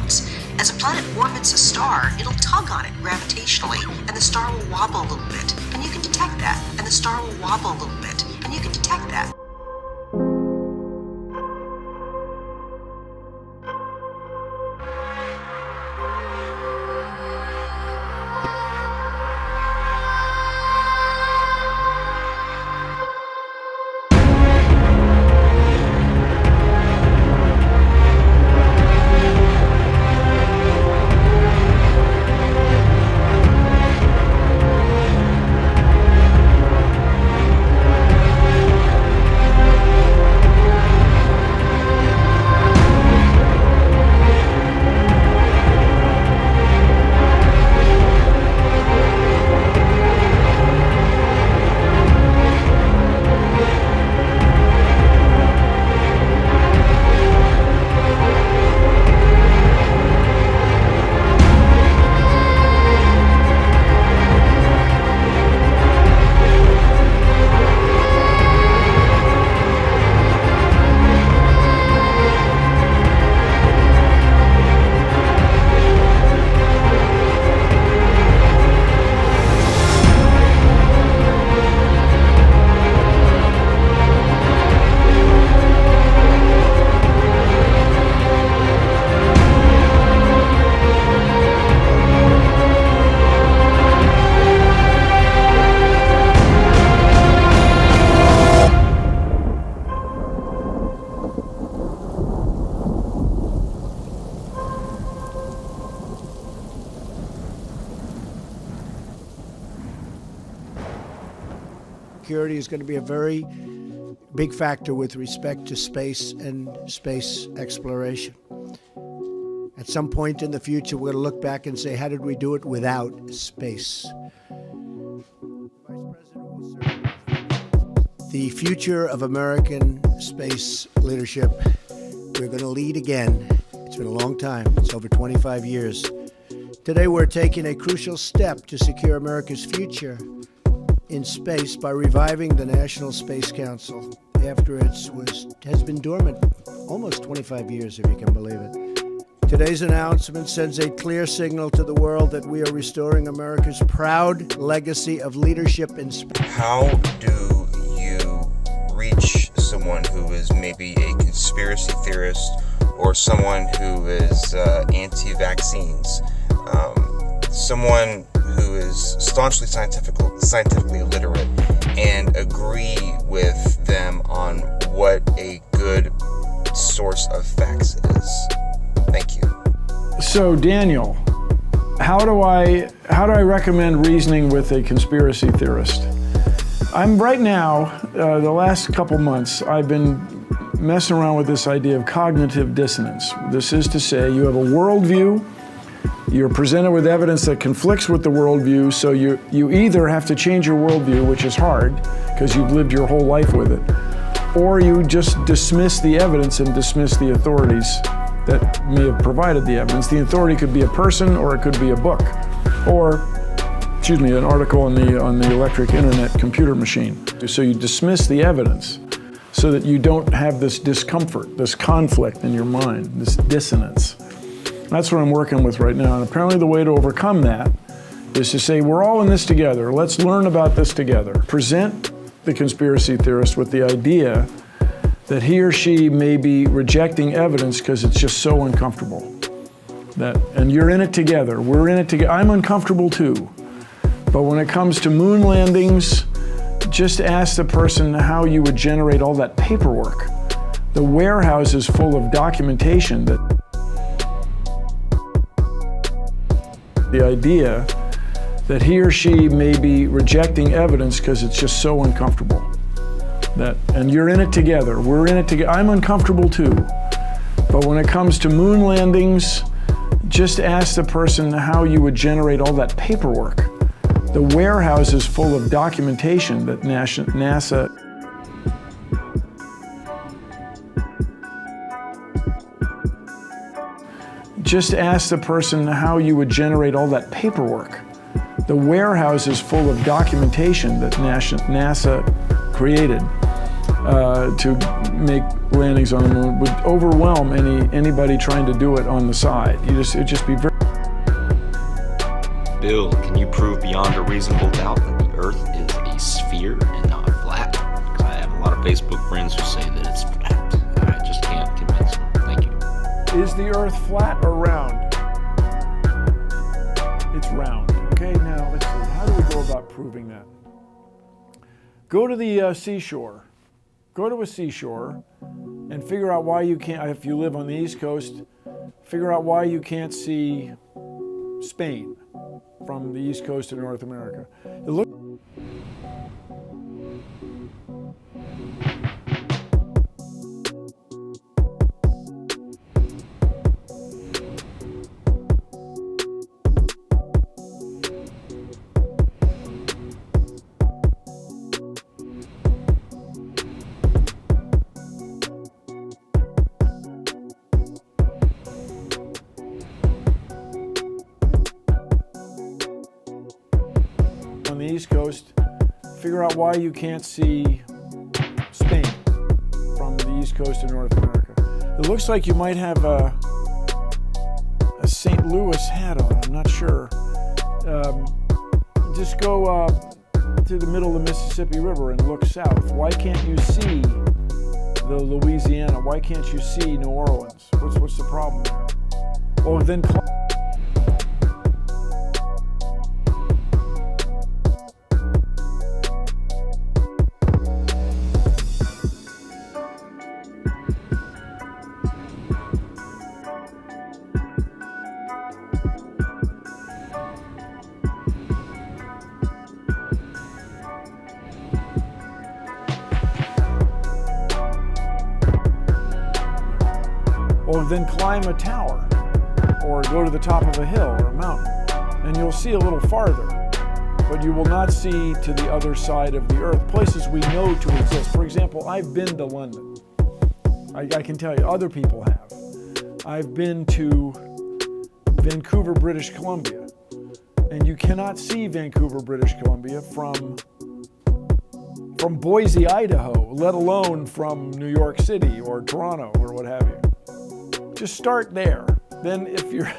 works. As a planet orbits a star, it'll tug on it gravitationally, and the star will wobble a little bit, and you can detect that. And the star will wobble a little bit, and you can detect that. Security is going to be a very big factor with respect to space and space exploration. At some point in the future, we're going to look back and say, how did we do it without space? The future of American space leadership, we're going to lead again. It's been a long time. It's over 25 years. Today, we're taking a crucial step to secure America's future in space by reviving the National Space Council after it has been dormant almost 25 years, if you can believe it. Today's announcement sends a clear signal to the world that we are restoring America's proud legacy of leadership in space. How do you reach someone who is maybe a conspiracy theorist or someone who is anti-vaccines, someone who is staunchly scientifically illiterate, and agree with them on what a good source of facts is? Thank you. So, Daniel, how do I recommend reasoning with a conspiracy theorist? I'm right now, the last couple months, I've been messing around with this idea of cognitive dissonance. This is to say, you have a worldview, you're presented with evidence that conflicts with the worldview, so you either have to change your worldview, which is hard because you've lived your whole life with it, or you just dismiss the evidence and dismiss the authorities that may have provided the evidence. The authority could be a person, or it could be a book, or, an article on the electric internet computer machine. So you dismiss the evidence so that you don't have this discomfort, this conflict in your mind, this dissonance. That's what I'm working with right now. And apparently the way to overcome that is to say, we're all in this together. Let's learn about this together. Present the conspiracy theorist with the idea that he or she may be rejecting evidence because it's just so uncomfortable. And you're in it together. We're in it together. I'm uncomfortable too. But when it comes to moon landings, just ask the person how you would generate all that paperwork. The warehouse is full of documentation that the idea that he or she may be rejecting evidence because it's just so uncomfortable. And you're in it together. We're in it together. I'm uncomfortable too. But when it comes to moon landings, just ask the person how you would generate all that paperwork. The warehouse is full of documentation that NASA just ask the person how you would generate all that paperwork. The warehouse is full of documentation that NASA created to make landings on the moon would overwhelm anybody trying to do it on the side. It'd just be very. Bill, can you prove beyond a reasonable doubt that the Earth is a sphere and not flat? Because I have a lot of Facebook friends who say that it's flat. I just can't convince them. Thank you. Is the Earth flat or round? It's round. Okay, now let's see. How do we go about proving that? Go to the seashore. Go to a seashore and figure out why you can't, if you live on the East Coast, figure out why you can't see Spain from the East Coast of North America. It looks on the East Coast, figure out why you can't see Spain from the East Coast of North America. It looks like you might have a St. Louis hat on, I'm not sure. Just go to the middle of the Mississippi River and look south. Why can't you see the Louisiana? Why can't you see New Orleans? What's the problem there? Well, then then climb a tower or go to the top of a hill or a mountain and you'll see a little farther, but you will not see to the other side of the earth, places we know to exist. For example, I've been to London. I can tell you, other people have. I've been to Vancouver, British Columbia, and you cannot see Vancouver, British Columbia from Boise, Idaho, let alone from New York City or Toronto or what have you. Just start there. Then if you're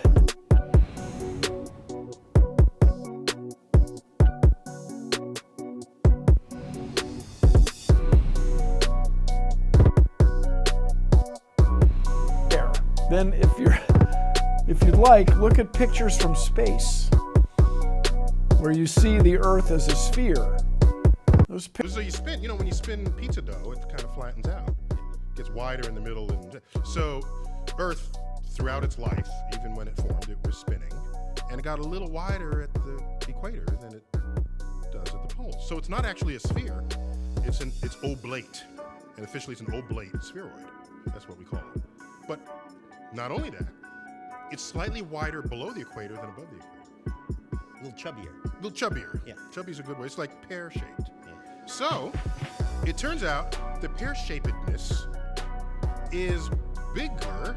there, then if you'd like, look at pictures from space where you see the Earth as a sphere. Those So you spin, when you spin pizza dough, it kind of flattens out. It gets wider in the middle. And so Earth, throughout its life, even when it formed, it was spinning. And it got a little wider at the equator than it does at the poles. So it's not actually a sphere. It's oblate. And officially it's an oblate spheroid. That's what we call it. But not only that, it's slightly wider below the equator than above the equator. A little chubbier. A little chubbier. Yeah. Chubby's a good word. It's like pear-shaped. Yeah. So, it turns out the pear-shapedness is bigger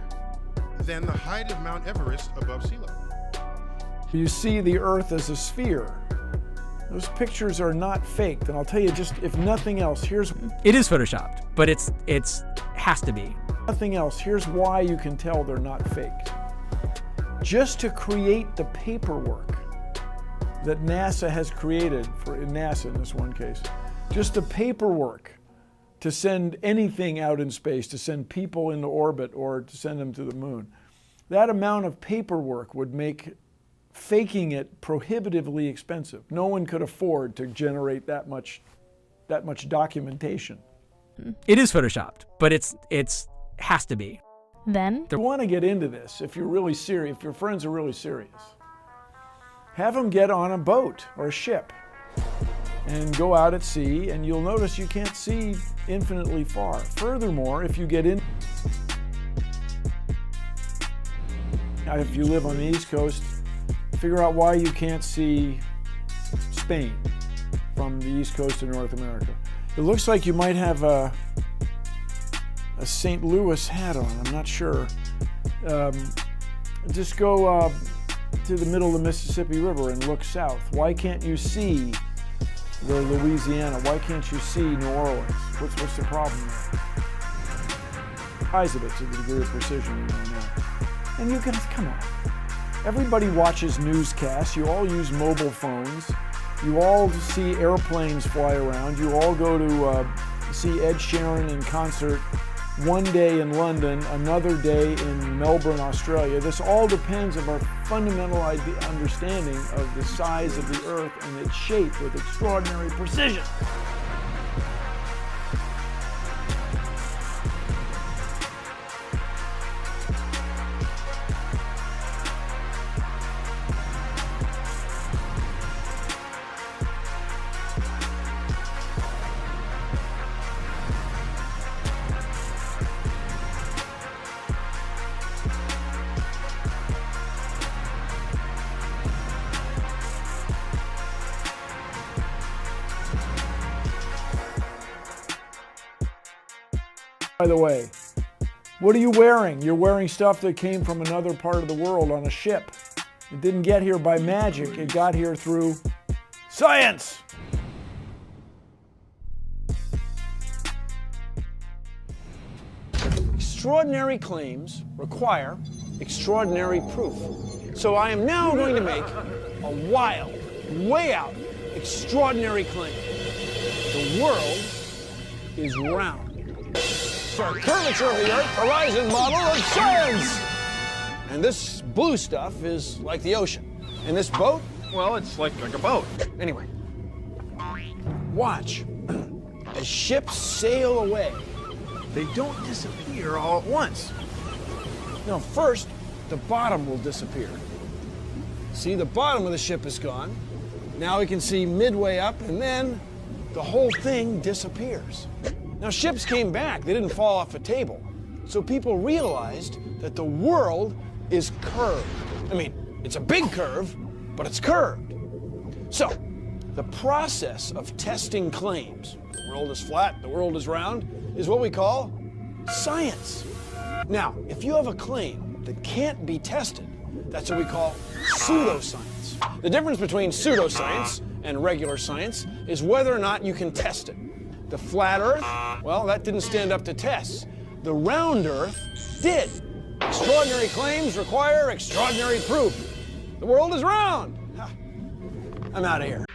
than the height of Mount Everest above sea level. You see the Earth as a sphere. Those pictures are not faked, and I'll tell you, just if nothing else, here's It is photoshopped, but it's has to be. nothing else. Here's why you can tell they're not faked. Just to create the paperwork that NASA has created for NASA in this one case, just the paperwork to send anything out in space, to send people into orbit or to send them to the moon. That amount of paperwork would make faking it prohibitively expensive. No one could afford to generate that much documentation. It is photoshopped, but it's has to be. Then, You want to get into this if you're really serious, if your friends are really serious. Have them get on a boat or a ship and go out at sea, and you'll notice you can't see infinitely far. Furthermore, if you get in, if you live on the East Coast, figure out why you can't see Spain from the East Coast of North America. It looks like you might have a St. Louis hat on, I'm not sure. Just go to the middle of the Mississippi River and look south. Why can't you see the Louisiana? Why can't you see New Orleans? What's the problem there? size of it to the degree of precision we know now. And you guys, come on. Everybody watches newscasts. You all use mobile phones. You all see airplanes fly around. You all go to see Ed Sheeran in concert one day in London, another day in Melbourne, Australia. This all depends on our fundamental understanding of the size of the Earth and its shape with extraordinary precision. By the way, what are you wearing? You're wearing stuff that came from another part of the world on a ship. It didn't get here by magic. It got here through science. Extraordinary claims require extraordinary proof. So I am now going to make a wild, way out, extraordinary claim. The world is round. Curvature of the Earth horizon model of science. And this blue stuff is like the ocean. And this boat, well, it's like a boat. Anyway, watch as ships sail away. They don't disappear all at once. No, first, the bottom will disappear. See, the bottom of the ship is gone. Now we can see midway up, and then the whole thing disappears. Now, ships came back. They didn't fall off a table. So people realized that the world is curved. I mean, it's a big curve, but it's curved. So, the process of testing claims, the world is flat, the world is round, is what we call science. Now, if you have a claim that can't be tested, that's what we call pseudoscience. The difference between pseudoscience and regular science is whether or not you can test it. The flat Earth, well, that didn't stand up to tests. The round Earth did. Extraordinary claims require extraordinary proof. The world is round. I'm out of here.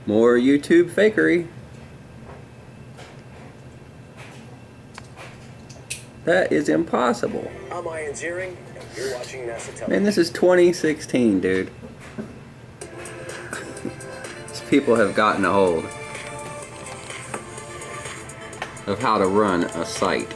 More YouTube fakery. That is impossible. I'm Ian Ziering, and you're watching NASA Television. Man, this is 2016, dude. These people have gotten a hold of how to run a site.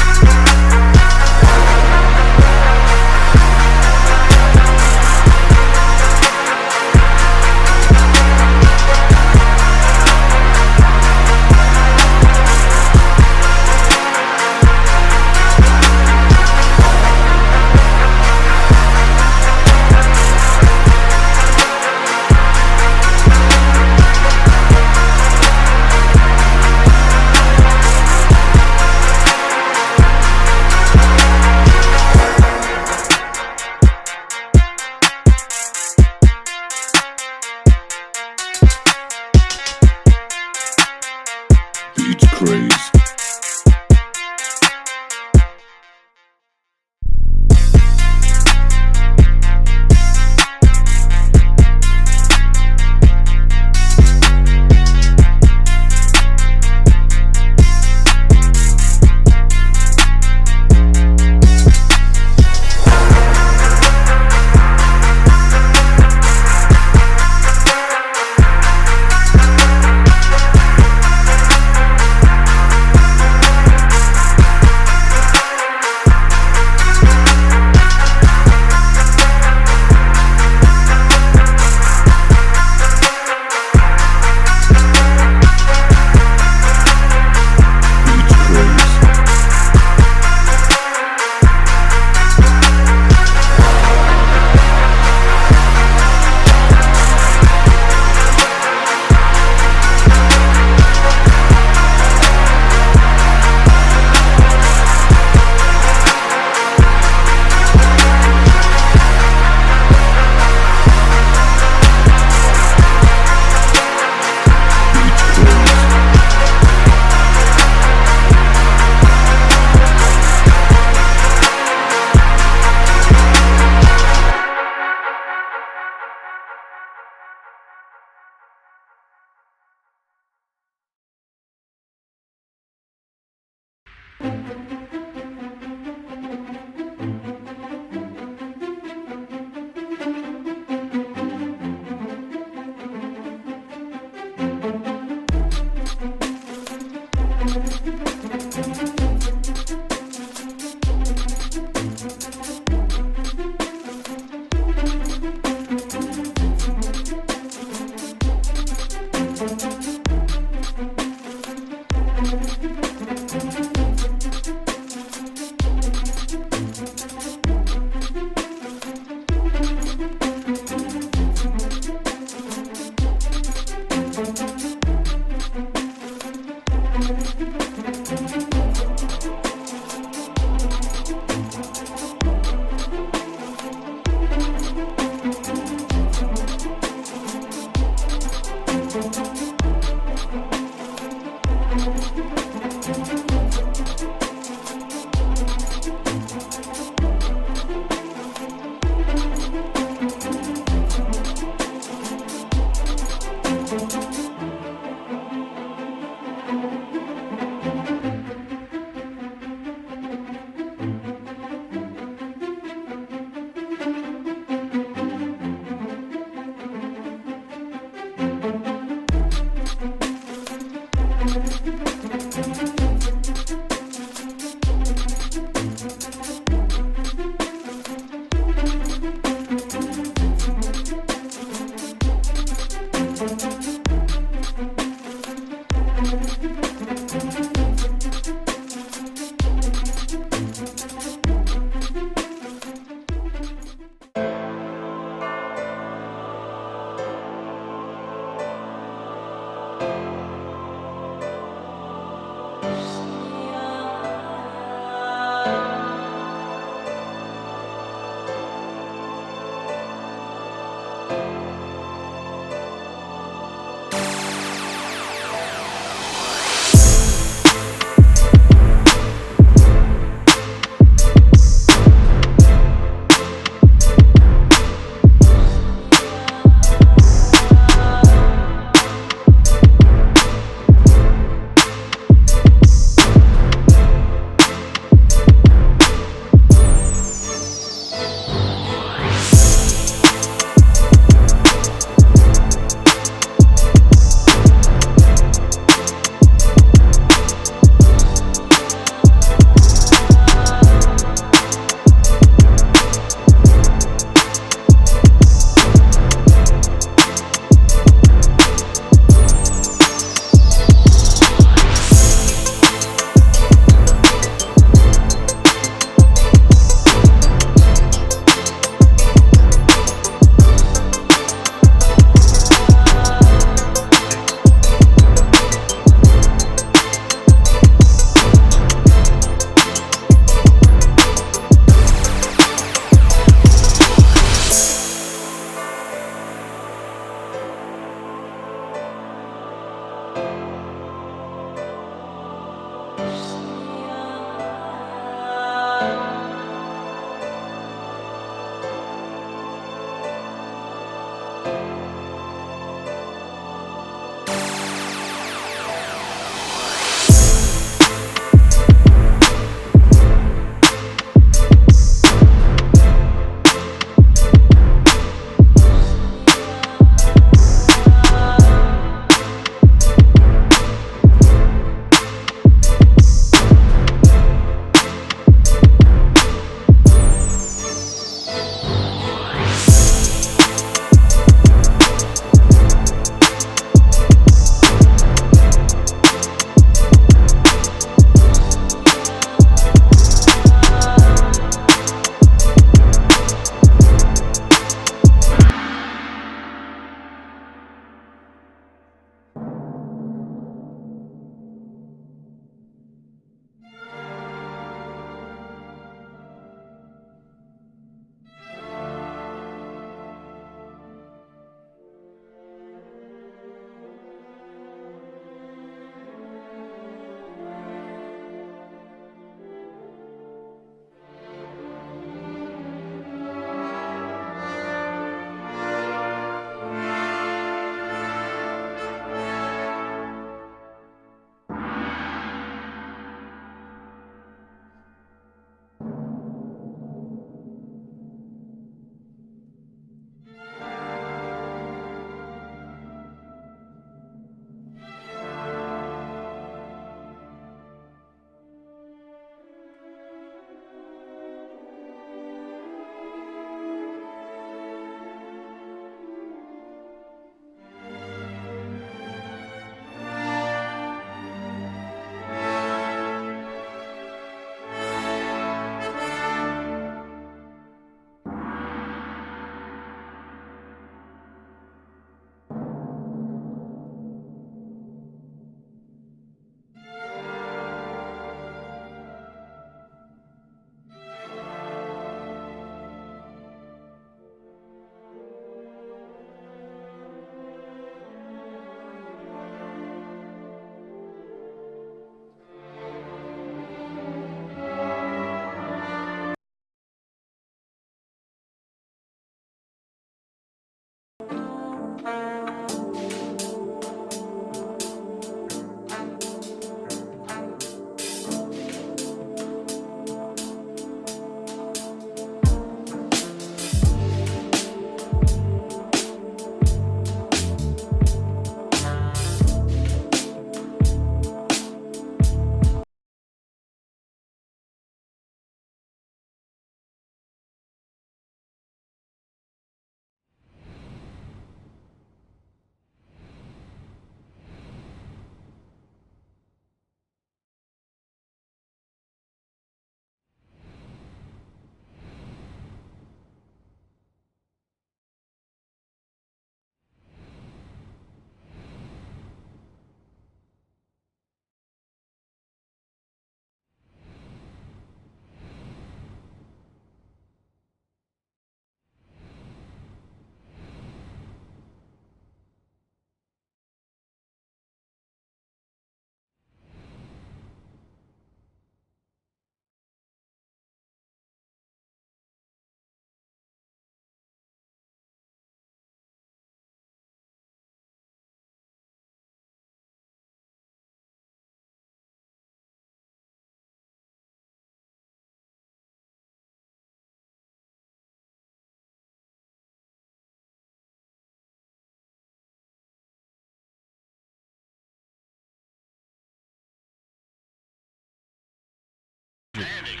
completed.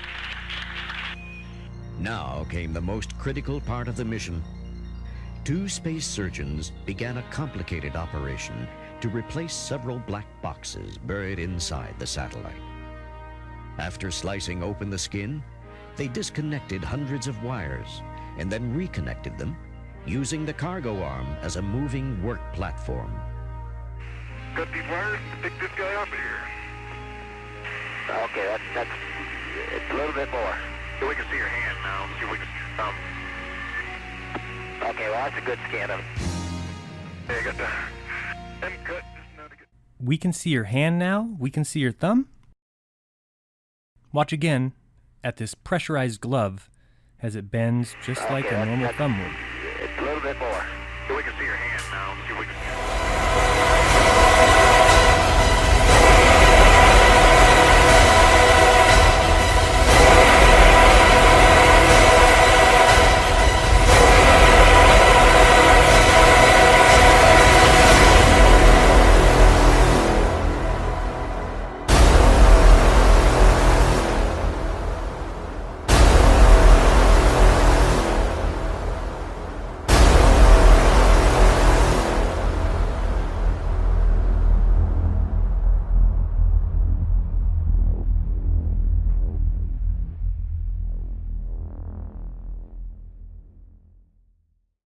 Now came the most critical part of the mission. 2 space surgeons began a complicated operation to replace several black boxes buried inside the satellite. After slicing open the skin, they disconnected hundreds of wires and then reconnected them using the cargo arm as a moving work platform. Cut these wires to pick this guy up here. Okay, that's it's a little bit more. So we can see your hand now. See if we can see your thumb. Okay, well that's a good scan of it. Hey, I got the M cut. Just now to get. We can see your hand now? We can see your thumb? Watch again at this pressurized glove as it bends just like a normal thumb would. It's a little bit more. So we can see your hand now. See if we can